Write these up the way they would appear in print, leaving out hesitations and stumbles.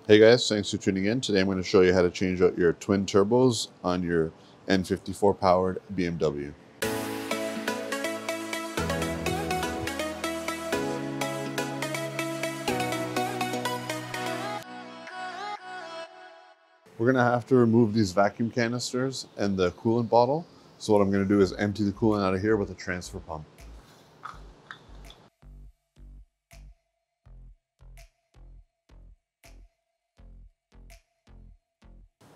Hey guys, thanks for tuning in. Today I'm going to show you how to change out your twin turbos on your N54 powered BMW. We're going to have to remove these vacuum canisters and the coolant bottle. So what I'm going to do is empty the coolant out of here with a transfer pump.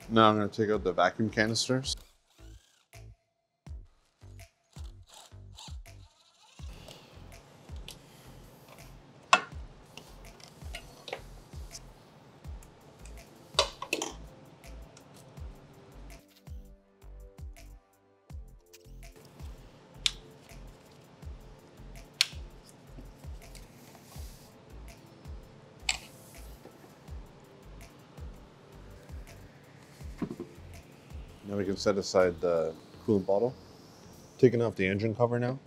Now I'm going to take out the vacuum canisters. Now we can set aside the coolant bottle. Taking off the engine cover now.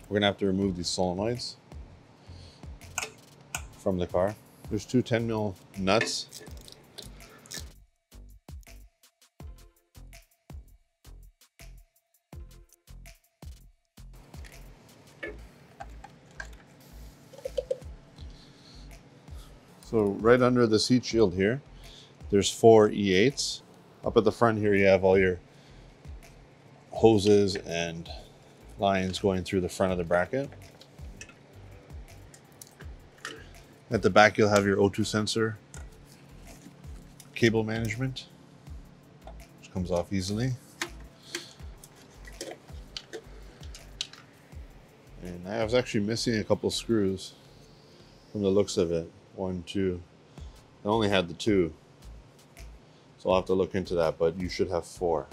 We're going to have to remove these solenoids from the car. There's two 10mm nuts. So right under this heat shield here, there's 4 E8s. Up at the front here, you have all your hoses and lines going through the front of the bracket. At the back, you'll have your O2 sensor cable management, which comes off easily. And I was actually missing a couple screws from the looks of it. 1, 2. I only had the 2. So I'll have to look into that, but you should have 4.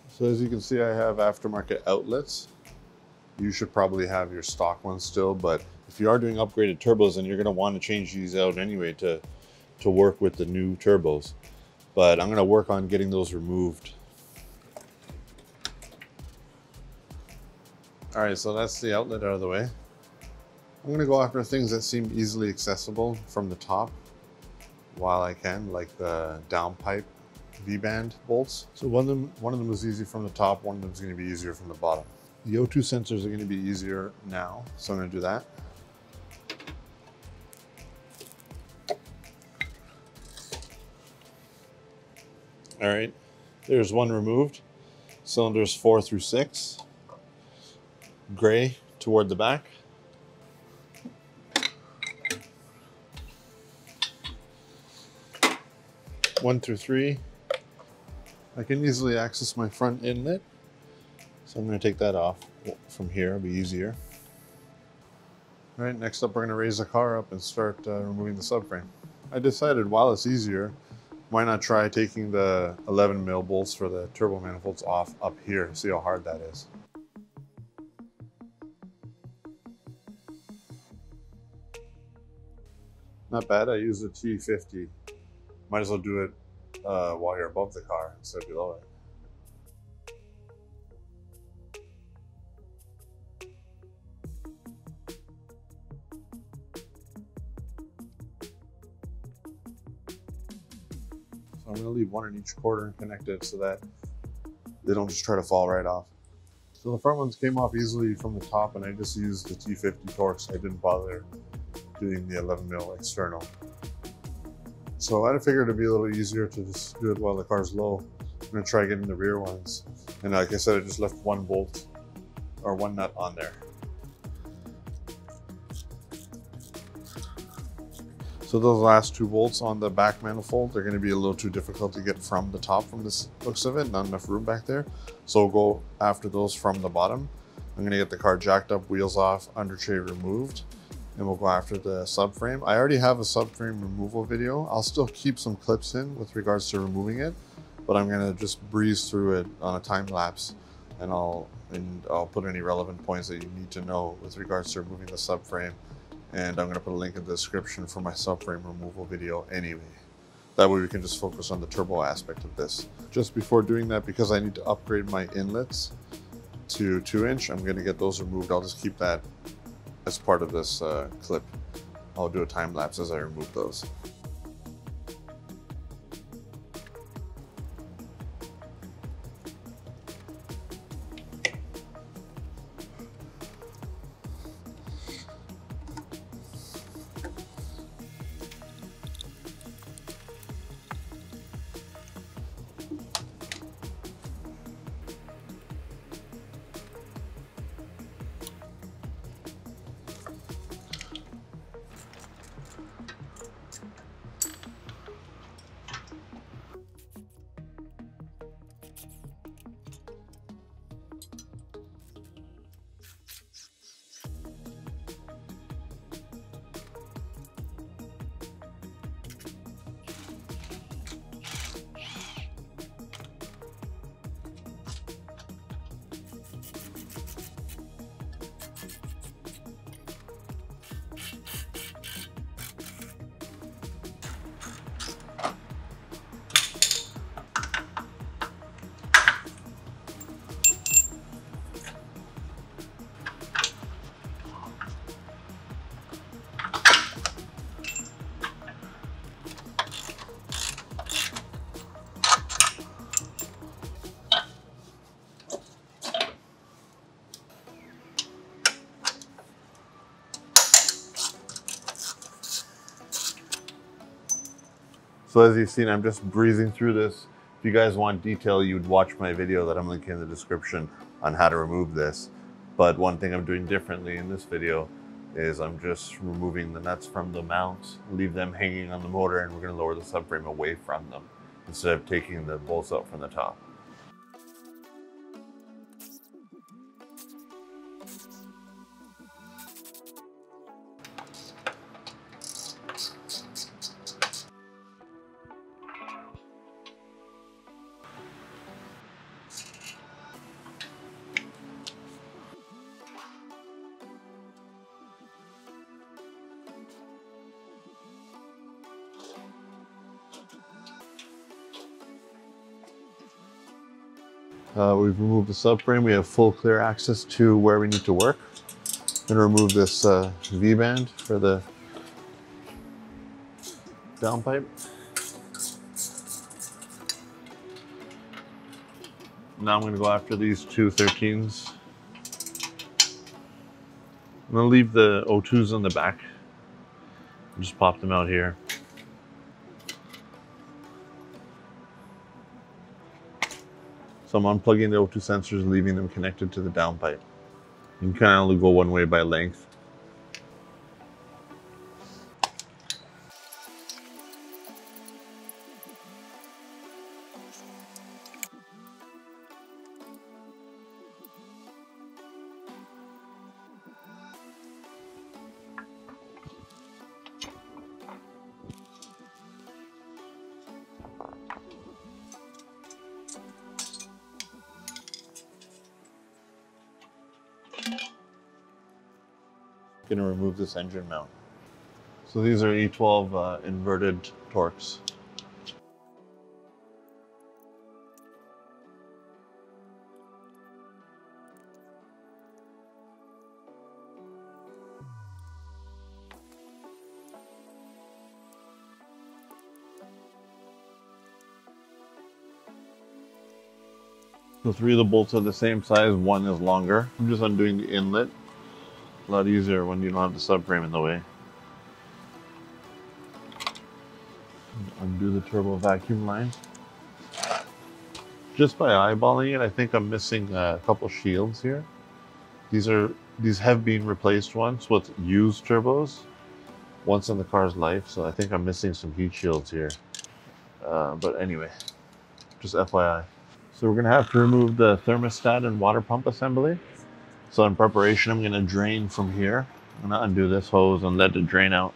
So as you can see, I have aftermarket outlets. You should probably have your stock ones still, but if you are doing upgraded turbos, then you're going to want to change these out anyway to work with the new turbos. But I'm going to work on getting those removed. All right, so that's the outlet out of the way. I'm going to go after things that seem easily accessible from the top while I can, like the downpipe V-band bolts. So one of them is easy from the top, one of them is going to be easier from the bottom. The O2 sensors are going to be easier now, so I'm going to do that. All right, there's one removed. Cylinders 4 through 6, gray toward the back. One through 3. I can easily access my front inlet, so I'm going to take that off from here. It'll be easier. All right, next up we're going to raise the car up and start removing the subframe. I decided while it's easier, why not try taking the 11mm bolts for the turbo manifolds off up here, see how hard that is. Not bad. I use the T50. Might as well do it while you're above the car instead of below it. So I'm going to leave one in each quarter and connect it so that they don't just try to fall right off. So the front ones came off easily from the top, and I just used the T50 Torx. I didn't bother doing the 11mm external. So I figured it'd be a little easier to just do it while the car's low. I'm gonna try getting the rear ones. And like I said, I just left one bolt or one nut on there. So those last 2 bolts on the back manifold, they're gonna be a little too difficult to get from the top from the looks of it, not enough room back there. So we'll go after those from the bottom. I'm gonna get the car jacked up, wheels off, under tray removed, and we'll go after the subframe. I already have a subframe removal video. I'll still keep some clips in with regards to removing it, but I'm gonna just breeze through it on a time lapse, and I'll put any relevant points that you need to know with regards to removing the subframe. And I'm gonna put a link in the description for my subframe removal video anyway. That way we can just focus on the turbo aspect of this. Just before doing that, because I need to upgrade my inlets, to 2-inch. I'm going to get those removed. I'll just keep that as part of this clip. I'll do a time lapse as I remove those. So as you've seen, I'm just breezing through this. If you guys want detail, you'd watch my video that I'm linking in the description on how to remove this. But one thing I'm doing differently in this video is I'm just removing the nuts from the mounts, leave them hanging on the motor, and we're going to lower the subframe away from them instead of taking the bolts out from the top. We've removed the subframe. We have full clear access to where we need to work. I'm going to remove this V-band for the downpipe. Now I'm going to go after these two 13s. I'm going to leave the O2s on the back. Just pop them out here. So I'm unplugging the O2 sensors, leaving them connected to the downpipe. You can kind of only go one way by length. Going to remove this engine mount. So these are E12 inverted Torx. So 3 of the bolts are the same size, 1 is longer. I'm just undoing the inlet. A lot easier when you don't have the subframe in the way. Undo the turbo vacuum line. Just by eyeballing it, I think I'm missing a couple shields here. These have been replaced once with used turbos, once in the car's life, so I think I'm missing some heat shields here. But anyway, just FYI. So we're gonna have to remove the thermostat and water pump assembly. So in preparation, I'm gonna drain from here. I'm gonna undo this hose and let it drain out.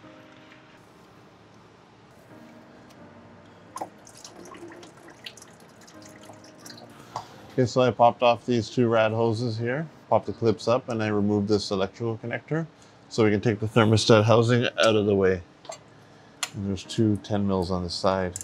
Okay, so I popped off these 2 rad hoses here, popped the clips up, and I removed this electrical connector so we can take the thermostat housing out of the way. And there's 2 10 mils on the side.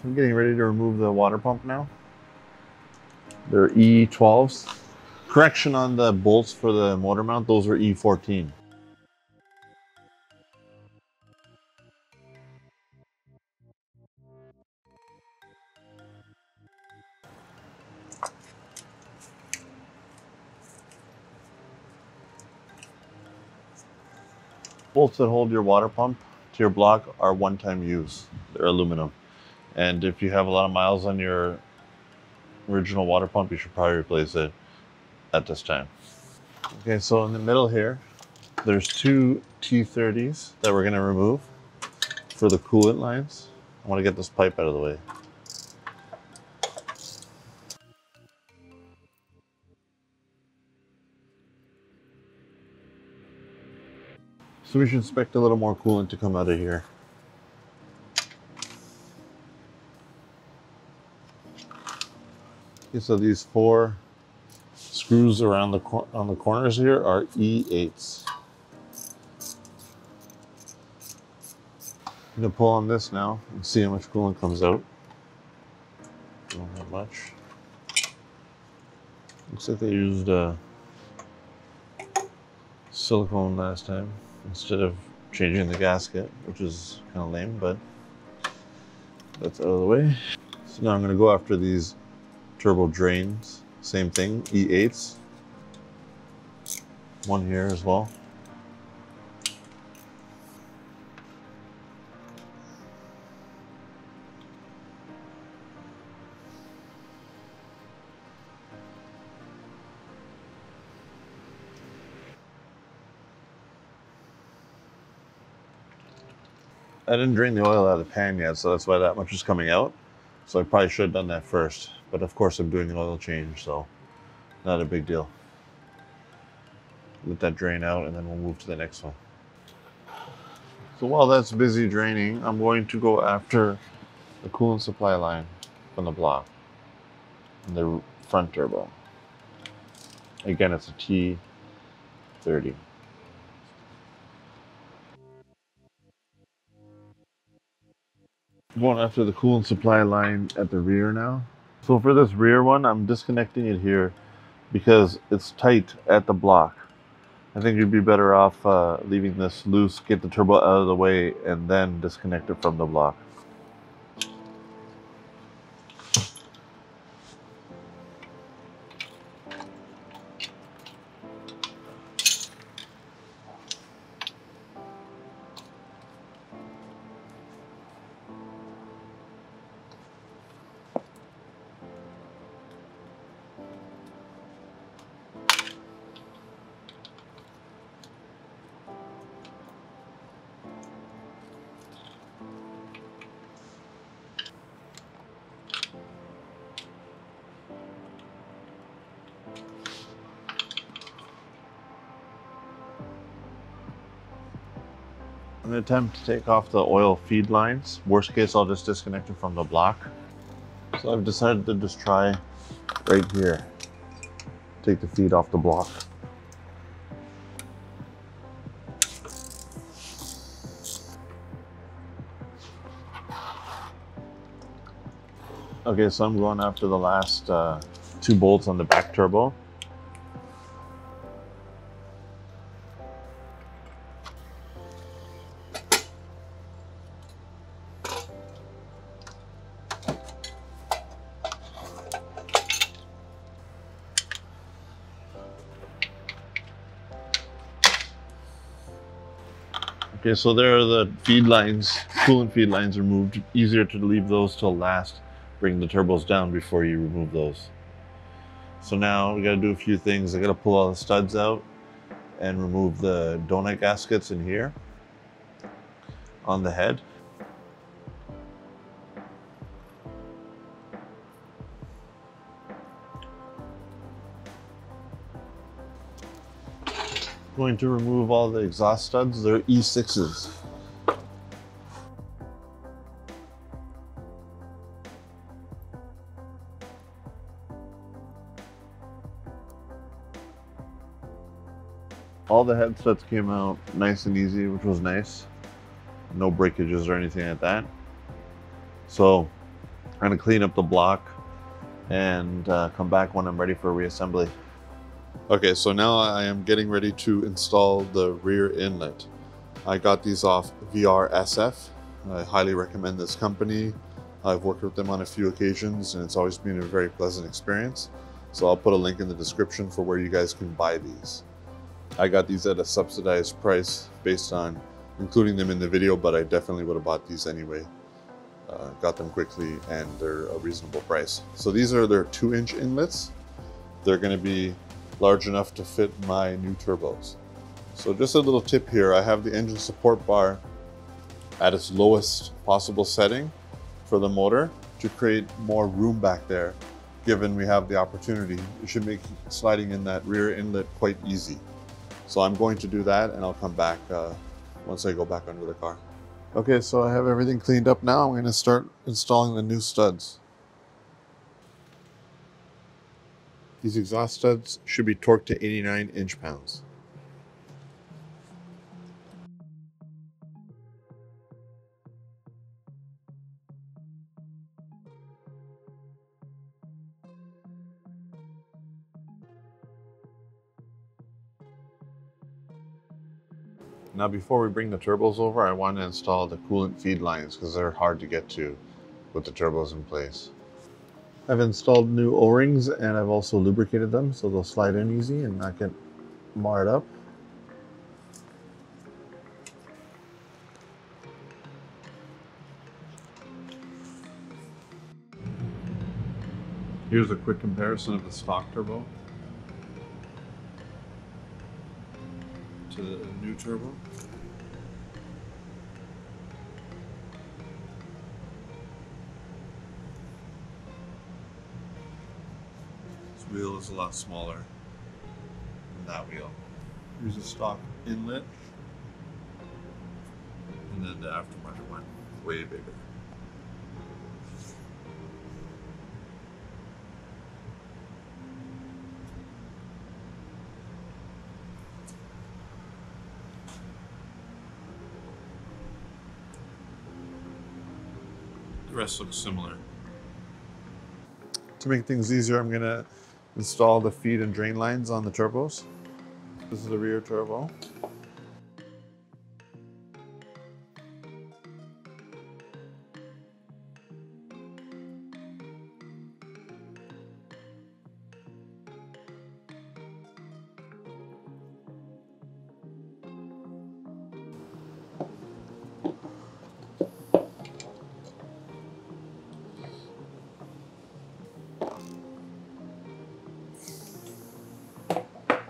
I'm getting ready to remove the water pump now. They're E12s. Correction on the bolts for the motor mount, those were E14. Bolts that hold your water pump to your block are one-time use. They're aluminum. And if you have a lot of miles on your original water pump, you should probably replace it at this time. Okay, so in the middle here, there's two T30s that we're gonna remove for the coolant lines. I wanna get this pipe out of the way. So we should expect a little more coolant to come out of here. Okay, so these 4 screws around on the corners here are E8s. I'm gonna pull on this now and see how much coolant comes out. Don't have much. Looks like they used silicone last time instead of changing the gasket, which is kind of lame, but that's out of the way. So now I'm gonna go after these turbo drains. Same thing, E8s. One here as well. I didn't drain the oil out of the pan yet, so that's why that much is coming out. So I probably should have done that first. But of course I'm doing an oil change, so not a big deal. Let that drain out and then we'll move to the next one. So while that's busy draining, I'm going to go after the coolant supply line from the block and the front turbo. Again, it's a T30. I'm going after the coolant supply line at the rear now. So for this rear one, I'm disconnecting it here because it's tight at the block. I think you'd be better off leaving this loose, get the turbo out of the way, and then disconnect it from the block. I'm going to attempt to take off the oil feed lines. Worst case, I'll just disconnect it from the block. So I've decided to just try right here. Take the feed off the block. Okay, so I'm going after the last 2 bolts on the back turbo. Okay, so there are the feed lines, coolant feed lines removed. Easier to leave those till last. Bring the turbos down before you remove those. So now we gotta do a few things. I gotta pull all the studs out and remove the donut gaskets in here on the head. Going to remove all the exhaust studs. They're E6s. All the head studs came out nice and easy, which was nice. No breakages or anything like that. So I'm gonna clean up the block and come back when I'm ready for reassembly. Okay, so now I am getting ready to install the rear inlet. I got these off VRSF. I highly recommend this company. I've worked with them on a few occasions and it's always been a very pleasant experience. So I'll put a link in the description for where you guys can buy these. I got these at a subsidized price based on including them in the video, but I definitely would have bought these anyway. Got them quickly and they're a reasonable price. So these are their 2-inch inlets. They're going to be large enough to fit my new turbos. So just a little tip here, I have the engine support bar at its lowest possible setting for the motor to create more room back there. Given we have the opportunity, it should make sliding in that rear inlet quite easy. So I'm going to do that and I'll come back once I go back under the car. Okay, so I have everything cleaned up now. I'm going to start installing the new studs. These exhaust studs should be torqued to 89 inch-pounds. Now before we bring the turbos over, I want to install the coolant feed lines because they're hard to get to with the turbos in place. I've installed new O-rings and I've also lubricated them so they'll slide in easy and not get marred up. Here's a quick comparison of the stock turbo to the new turbo. This wheel is a lot smaller than that wheel. Here's a stock inlet, and then the aftermarket one, way bigger. The rest looks similar. To make things easier, I'm going to install the feed and drain lines on the turbos. This is the rear turbo.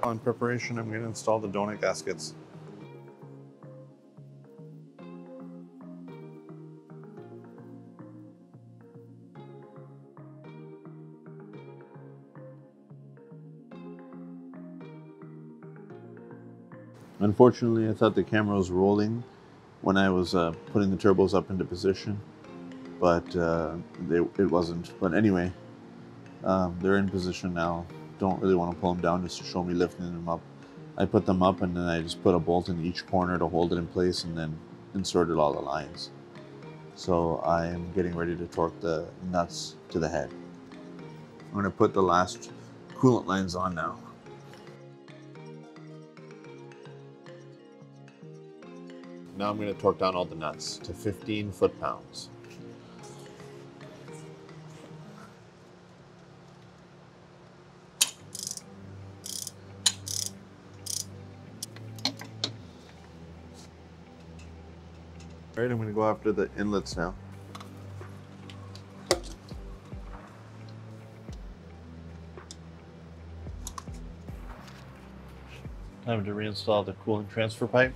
In preparation, I'm going to install the donut gaskets. Unfortunately, I thought the camera was rolling when I was putting the turbos up into position, but it wasn't. But anyway, they're in position now. Don't really want to pull them down just to show me lifting them up. I put them up and then I just put a bolt in each corner to hold it in place and then inserted all the lines. So I am getting ready to torque the nuts to the head. I'm going to put the last coolant lines on now. Now I'm going to torque down all the nuts to 15 foot-pounds. All right, I'm going to go after the inlets now. Time to reinstall the coolant transfer pipe.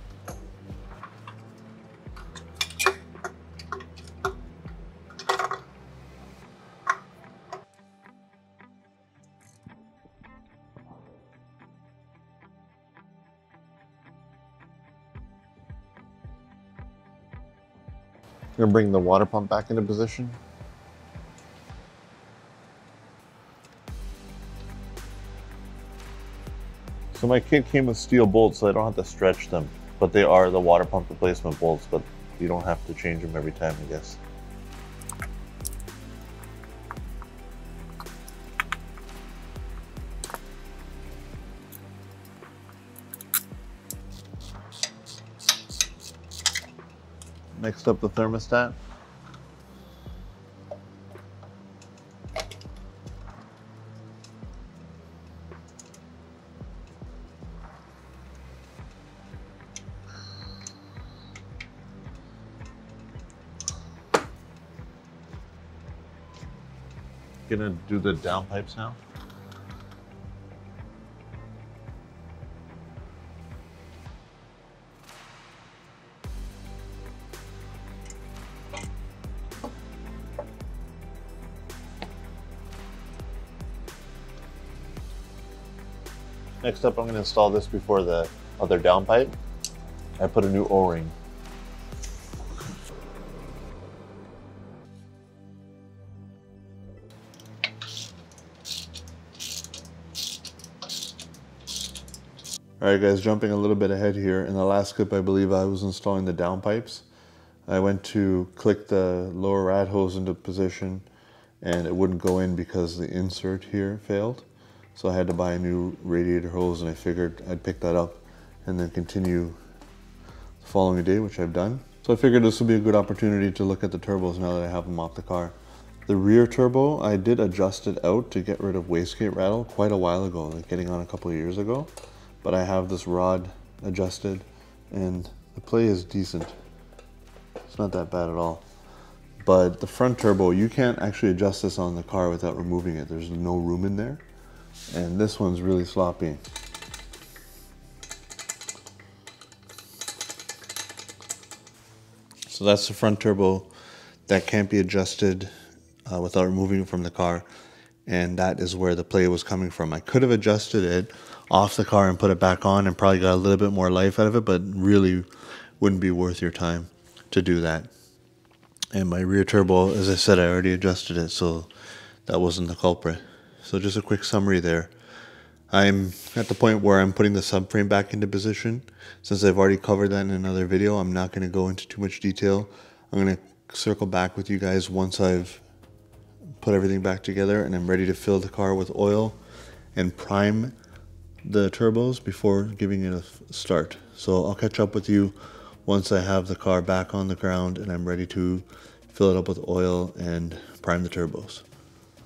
I'm going to bring the water pump back into position. So my kit came with steel bolts, so I don't have to stretch them, but they are the water pump replacement bolts, but you don't have to change them every time, I guess. Next up, the thermostat. Gonna do the downpipes now. Next up, I'm going to install this before the other downpipe. I put a new O-ring. Alright guys, jumping a little bit ahead here. In the last clip, I believe I was installing the downpipes. I went to click the lower rad hose into position and it wouldn't go in because the insert here failed. So I had to buy a new radiator hose, and I figured I'd pick that up and then continue the following day, which I've done. So I figured this would be a good opportunity to look at the turbos now that I have them off the car. The rear turbo, I did adjust it out to get rid of wastegate rattle quite a while ago, like getting on a couple of years ago. But I have this rod adjusted and the play is decent. It's not that bad at all. But the front turbo, you can't actually adjust this on the car without removing it. There's no room in there. And this one's really sloppy. So that's the front turbo that can't be adjusted without removing it from the car. And that is where the play was coming from. I could have adjusted it off the car and put it back on and probably got a little bit more life out of it, but really wouldn't be worth your time to do that. And my rear turbo, as I said, I already adjusted it, so that wasn't the culprit. So just a quick summary there. I'm at the point where I'm putting the subframe back into position. Since I've already covered that in another video, I'm not going to go into too much detail. I'm going to circle back with you guys once I've put everything back together and I'm ready to fill the car with oil and prime the turbos before giving it a start. So I'll catch up with you once I have the car back on the ground and I'm ready to fill it up with oil and prime the turbos.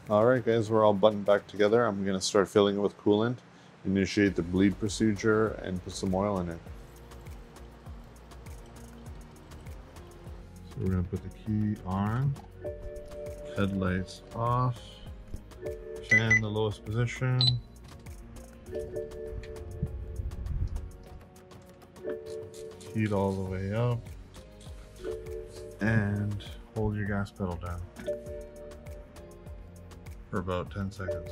Alright guys, we're all buttoned back together. I'm going to start filling it with coolant, initiate the bleed procedure, and put some oil in it. So we're going to put the key on, headlights off, fan the lowest position, heat all the way up, and hold your gas pedal down for about 10 seconds.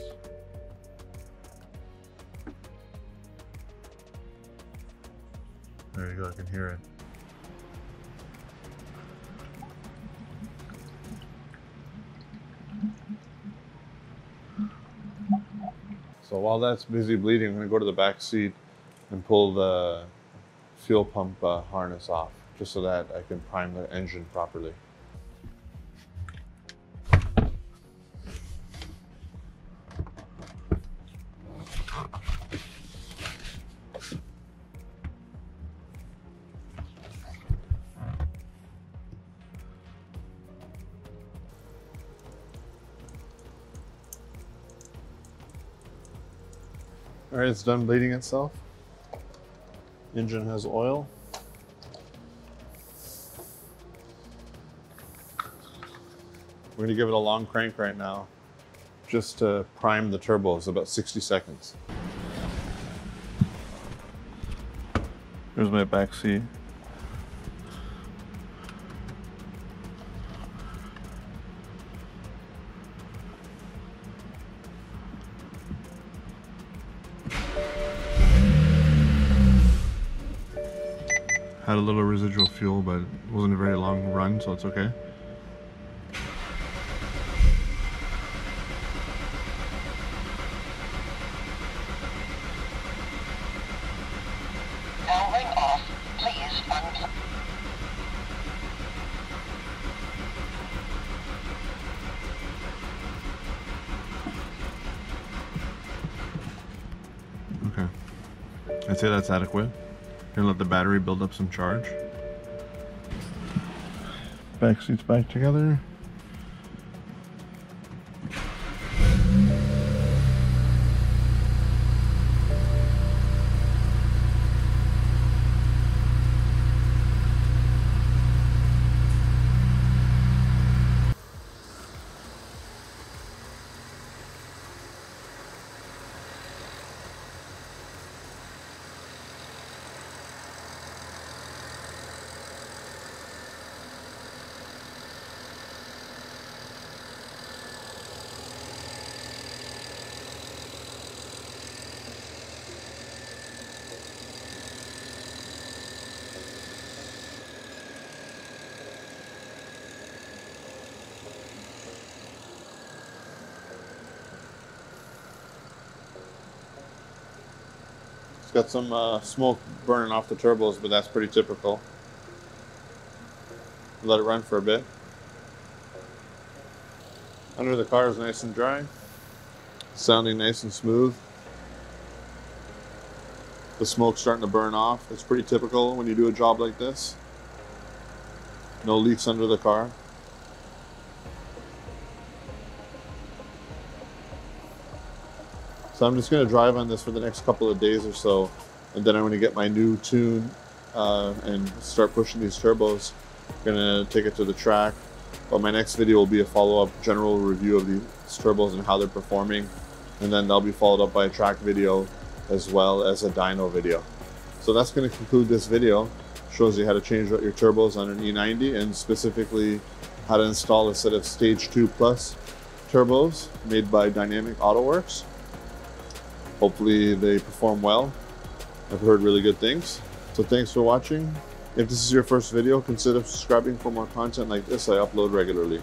There you go, I can hear it. So while that's busy bleeding, I'm going to go to the back seat and pull the fuel pump harness off, just so that I can prime the engine properly. Alright, it's done bleeding itself. Engine has oil. We're going to give it a long crank right now, just to prime the turbos, about 60 seconds. Here's my back seat. Had a little residual fuel, but it wasn't a very long run, so it's okay. Powering off. Please unplug. Okay. I'd say that's adequate. Gonna let the battery build up some charge. Back seats back together. Got some smoke burning off the turbos, but that's pretty typical. Let it run for a bit. Under the car is nice and dry, sounding nice and smooth. The smoke's starting to burn off. It's pretty typical when you do a job like this. No leaks under the car. So I'm just going to drive on this for the next couple of days or so, and then I'm going to get my new tune and start pushing these turbos. I'm going to take it to the track, but my next video will be a follow-up general review of these turbos and how they're performing, and then that'll be followed up by a track video as well as a dyno video. So that's going to conclude this video. Shows you how to change out your turbos on an E90, and specifically how to install a set of Stage 2 Plus turbos made by Dynamic Autowerks. Hopefully they perform well. I've heard really good things. So thanks for watching. If this is your first video, consider subscribing for more content like this I upload regularly.